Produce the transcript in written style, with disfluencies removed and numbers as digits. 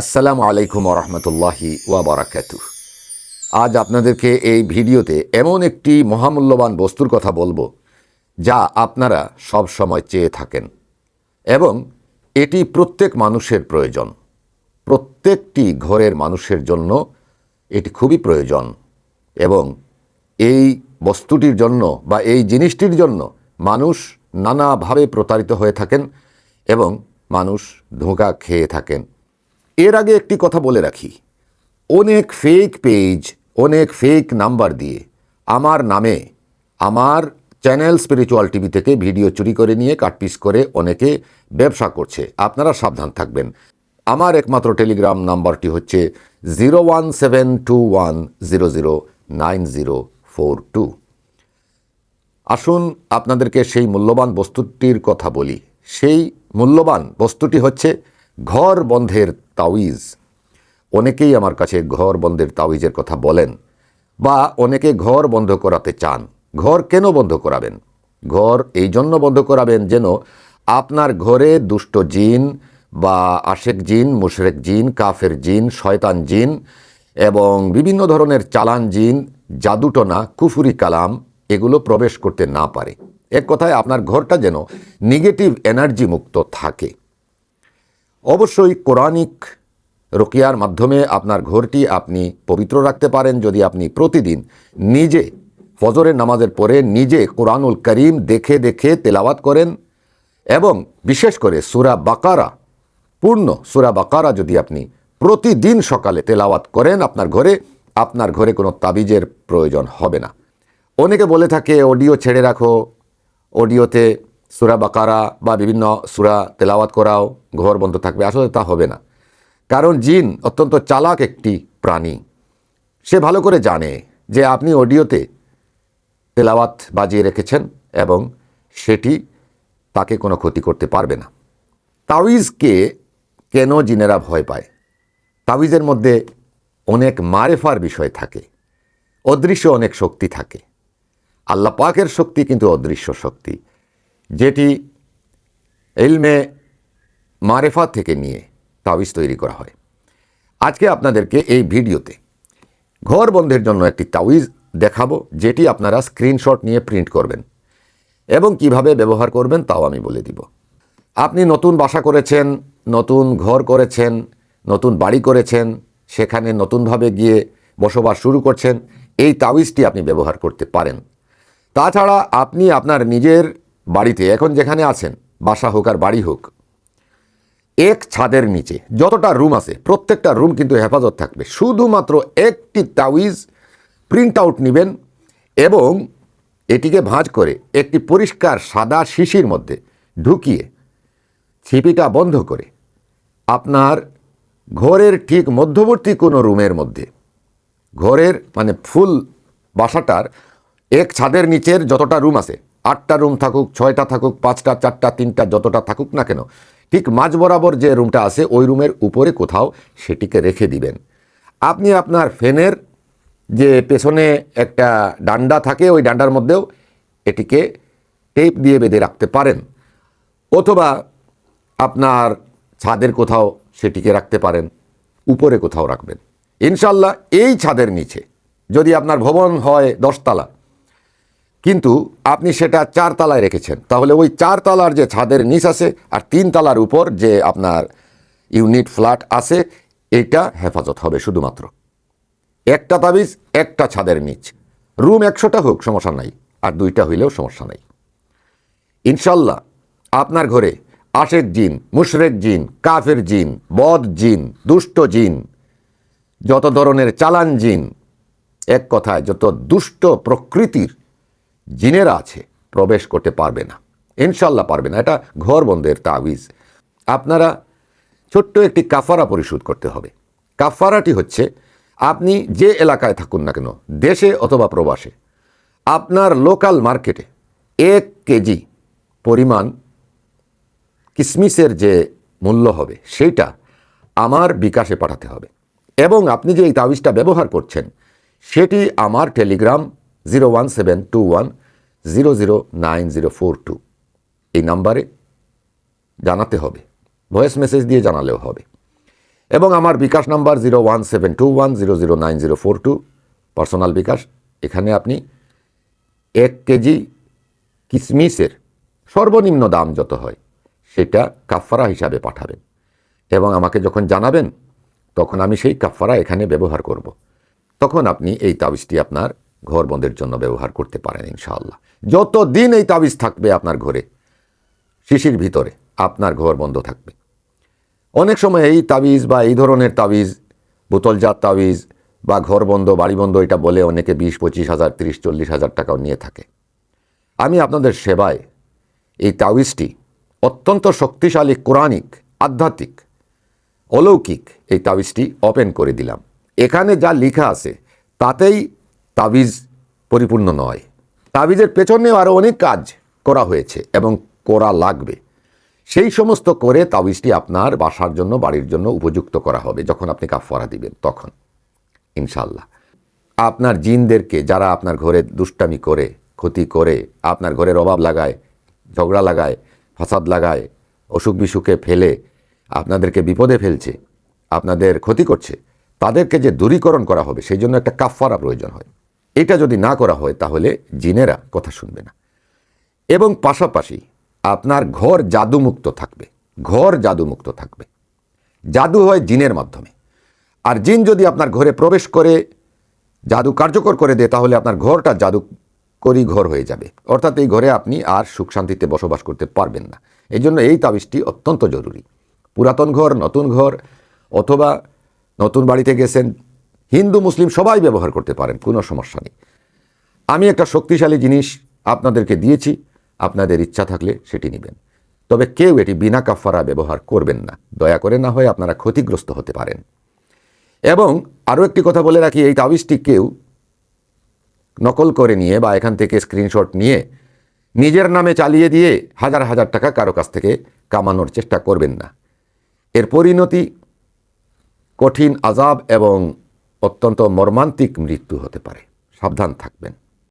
আসসালামু আলাইকুম ওরহমতুল্লাহি ওয়াবারাকাতুহ। আজ আপনাদেরকে এই ভিডিওতে এমন একটি মহামূল্যবান বস্তুর কথা বলবো যা আপনারা সব সময় চেয়ে থাকেন এবং এটি প্রত্যেক মানুষের প্রয়োজন। প্রত্যেকটি ঘরের মানুষের জন্য এটি খুবই প্রয়োজন এবং এই বস্তুটির জন্য বা এই জিনিসটির জন্য মানুষ নানাভাবে প্রতারিত হয়ে থাকেন এবং মানুষ ধোঁকা খেয়ে থাকেন। এর আগে একটি কথা বলে রাখি, অনেক ফেক পেজ, অনেক ফেক নাম্বার দিয়ে আমার নামে আমার চ্যানেল স্পিরিচুয়াল টিভি থেকে ভিডিও চুরি করে নিয়ে কাটপিস করে অনেকে ব্যবসা করছে। আপনারা সাবধান থাকবেন। আমার একমাত্র টেলিগ্রাম নাম্বারটি হচ্ছে 0172100904 আসুন আপনাদেরকে সেই মূল্যবান বস্তুটির কথা বলি। সেই মূল্যবান বস্তুটি হচ্ছে ঘর বন্ধের তাওয়িজ। অনেকেই আমার কাছে ঘর বন্ধের তাওয়িজের কথা বলেন বা অনেকে ঘর বন্ধ করাতে চান। ঘর কেন বন্ধ করাবেন? ঘর এই জন্য বন্ধ করাবেন যেন আপনার ঘরে দুষ্ট জিন বা আশেক জিন, মুশরেক জিন, কাফের জিন, শয়তান জিন এবং বিভিন্ন ধরনের চালান জিন, জাদুটনা, কুফুরি কালাম এগুলো প্রবেশ করতে না পারে। এক কথায় আপনার ঘরটা যেন নেগেটিভ এনার্জি মুক্ত থাকে। অবশ্যই কোরআনিক রুকিয়ার মাধ্যমে আপনার ঘরটি আপনি পবিত্র রাখতে পারেন যদি আপনি প্রতিদিন নিজে ফজরের নামাজের পরে নিজে কোরআনুল করিম দেখে দেখে তেলাওয়াত করেন এবং বিশেষ করে সূরা বাকারা, পূর্ণ সূরা বাকারা যদি আপনি প্রতিদিন সকালে তেলাওয়াত করেন আপনার ঘরে কোনো তাবিজের প্রয়োজন হবে না। অনেকে বলে থাকে অডিও ছেড়ে রাখো, অডিওতে সূরা বাকারা বা বিভিন্ন সূরা তেলাওয়াত করাও, ঘর বন্ধ থাকবে। আসলে তা হবে না, কারণ জিন অত্যন্ত চালাক একটি প্রাণী। সে ভালো করে জানে যে আপনি অডিওতে তেলাওয়াত বাজিয়ে রেখেছেন এবং সেটি তাকে কোনো ক্ষতি করতে পারবে না। তাওয়িজকে কেন জিনেরা ভয় পায়? তাওয়িজের মধ্যে অনেক মারেফার বিষয় থাকে, অদৃশ্য অনেক শক্তি থাকে। আল্লাহ পাকের শক্তি কিন্তু অদৃশ্য শক্তি, যেটি ইলমে মারেফা থেকে নিয়ে তাওয়িজ তৈরি করা হয়। আজকে আপনাদেরকে এই ভিডিওতে ঘর বন্ধের জন্য একটি তাওয়িজ দেখাবো, যেটি আপনারা স্ক্রিনশট নিয়ে প্রিন্ট করবেন এবং কিভাবে ব্যবহার করবেন তাও আমি বলে দিব। আপনি নতুন বাসা করেছেন, নতুন ঘর করেছেন, নতুন বাড়ি করেছেন, সেখানে নতুনভাবে গিয়ে বসবাস শুরু করছেন, এই তাওয়িজটি আপনি ব্যবহার করতে পারেন। তাছাড়া আপনি আপনার নিজের বাড়িতে এখন যেখানে আছেন, বাসা হোক আর বাড়ি হোক, এক ছাদের নিচে যতটা রুম আছে প্রত্যেকটা রুম কিন্তু হেফাজত থাকবে। শুধুমাত্র একটি তাওয়িজ প্রিন্ট আউট নেবেন এবং এটিকে ভাঁজ করে একটি পরিষ্কার সাদা শিশির মধ্যে ঢুকিয়ে ছিপিটা বন্ধ করে আপনার ঘরের ঠিক মধ্যবর্তী কোনো রুমের মধ্যে, ঘরের মানে ফুল বাসাটার এক ছাদের নিচের যতটা রুম আছে, 8টা রুম থাকুক, 6টা থাকুক, 5টা, 4টা, 3টা, যতটা থাকুক না কেন, ঠিক মাঝ বরাবর যে রুমটা আছে ওই রুমের উপরে কোথাও সেটিকে রেখে দিবেন। আপনি আপনার ফ্যানের যে পেছনে একটা ডান্ডা থাকে ওই ডান্ডার মধ্যেও এটিকে টেপ দিয়ে বেঁধে রাখতে পারেন, অথবা আপনার ছাদের কোথাও সেটিকে রাখতে পারেন, উপরে কোথাও রাখবেন। ইনশাল্লাহ এই ছাদের নিচে যদি আপনার ভবন হয় 10 তলা, কিন্তু আপনি সেটা 4 তলায় রেখেছেন, তাহলে ওই 4 তলার যে ছাদের নিচ আছে আর 3 তলার উপর যে আপনার ইউনিট ফ্ল্যাট আছে, এটা হেফাজত হবে শুধুমাত্র। একটা তাবিজ একটা ছাদের নিচ, রুম 100টা হোক সমস্যা নাই, আর 2টা হইলেও সমস্যা নাই। ইনশাল্লাহ আপনার ঘরে আশেক জিন, মুশরেক জিন, কাফের জিন, বদ জিন, দুষ্ট জিন, যত ধরনের চালান জিন, এক কথায় যত দুষ্ট প্রকৃতির জিনেরা আছে প্রবেশ করতে পারবে না। ইনশাল্লাহ পারবে না। এটা ঘর বন্ধের তাবিজ। আপনারা ছোট্ট একটি কাফারা পরিশোধ করতে হবে। কাফারাটি হচ্ছে, আপনি যে এলাকায় থাকুন না কেন, দেশে অথবা প্রবাসে, আপনার লোকাল মার্কেটে 1 কেজি পরিমাণ কিসমিসের যে মূল্য হবে সেইটা আমার বিকাশে পাঠাতে হবে এবং আপনি যে এই তাবিজটা ব্যবহার করছেন সেটি আমার টেলিগ্রাম 0172100904 এই নাম্বারে জানাতে হবে। ভয়েস মেসেজ দিয়ে জানালেও হবে। এবং আমার বিকাশ নাম্বার 01721009042, পার্সোনাল বিকাশ। এখানে আপনি 1 কেজি কিশমিশের সর্বনিম্ন দাম যত হয় সেটা কাফারা হিসাবে পাঠাবেন এবং আমাকে যখন জানাবেন তখন আমি সেই কাফারা এখানে ব্যবহার করব। তখন আপনি এই তাবিজটি আপনার ঘর বন্ধের জন্য ব্যবহার করতে পারেন ইনশাআল্লাহ। যতদিন এই তাবিজ থাকবে আপনার ঘরে, শিশির ভিতরে, আপনার ঘর বন্ধ থাকবে। অনেক সময় এই তাবিজ বা এই ধরনের তাবিজ, বোতলজাত তাবিজ বা ঘর বন্ধ, বাড়ি বন্ধ, এটা বলে অনেকে 20-25 হাজার, 30-40 হাজার টাকাও নিয়ে থাকে। আমি আপনাদের সেবায় এই তাবিজটি অত্যন্ত শক্তিশালী, কোরআনিক, আধ্যাত্মিক, অলৌকিক এই তাবিজটি ওপেন করে দিলাম। এখানে যা লেখা আছে তাতেই তাবিজ পরিপূর্ণ নয়। তাবিজের পেছনেও আরও অনেক কাজ করা হয়েছে এবং করা লাগবে। সেই সমস্ত করে তাবিজটি আপনার বাসার জন্য, বাড়ির জন্য উপযুক্ত করা হবে যখন আপনি কাফারা দিবেন তখন ইনশাআল্লাহ। আপনার জিনদেরকে, যারা আপনার ঘরে দুষ্টামি করে, ক্ষতি করে, আপনার ঘরের অভাব লাগায়, ঝগড়া লাগায়, ফাসাদ লাগায়, অসুখ বিসুখে ফেলে আপনাদেরকে বিপদে ফেলছে, আপনাদের ক্ষতি করছে, তাদেরকে যে দূরীকরণ করা হবে সেই জন্য একটা কাফারা প্রয়োজন হয়। এটা যদি না করা হয় তাহলে জিনেরা কথা শুনবে না। এবং পাশাপাশি আপনার ঘর জাদুমুক্ত থাকবে। ঘর জাদুমুক্ত থাকবে। জাদু হয় জিনের মাধ্যমে, আর জিন যদি আপনার ঘরে প্রবেশ করে জাদু কার্যকর করে দেয় তাহলে আপনার ঘরটা জাদুকরি ঘর হয়ে যাবে, অর্থাৎ এই ঘরে আপনি আর সুখ শান্তিতে বসবাস করতে পারবেন না। এই জন্য এই তাবিজটি অত্যন্ত জরুরি। পুরাতন ঘর, নতুন ঘর, অথবা নতুন বাড়িতে গেছেন, হিন্দু মুসলিম সবাই ব্যবহার করতে পারেন, কোনো সমস্যা নেই। আমি একটা শক্তিশালী জিনিস আপনাদেরকে দিয়েছি, আপনাদের ইচ্ছা থাকলে সেটি নেবেন। তবে কেউ এটি বিনা কাফারা ব্যবহার করবেন না, দয়া করে, না হয় আপনারা ক্ষতিগ্রস্ত হতে পারেন। এবং আরও একটি কথা বলে রাখি, এই তাবিজটি কেউ নকল করে নিয়ে বা এখান থেকে স্ক্রিনশট নিয়ে নিজের নামে চালিয়ে দিয়ে হাজার হাজার টাকা কারো কাছ থেকে কামানোর চেষ্টা করবেন না। এর পরিণতি কঠিন আযাব এবং অত্যন্ত মর্মান্তিক মৃত্যু হতে পারে। সাবধান থাকবেন।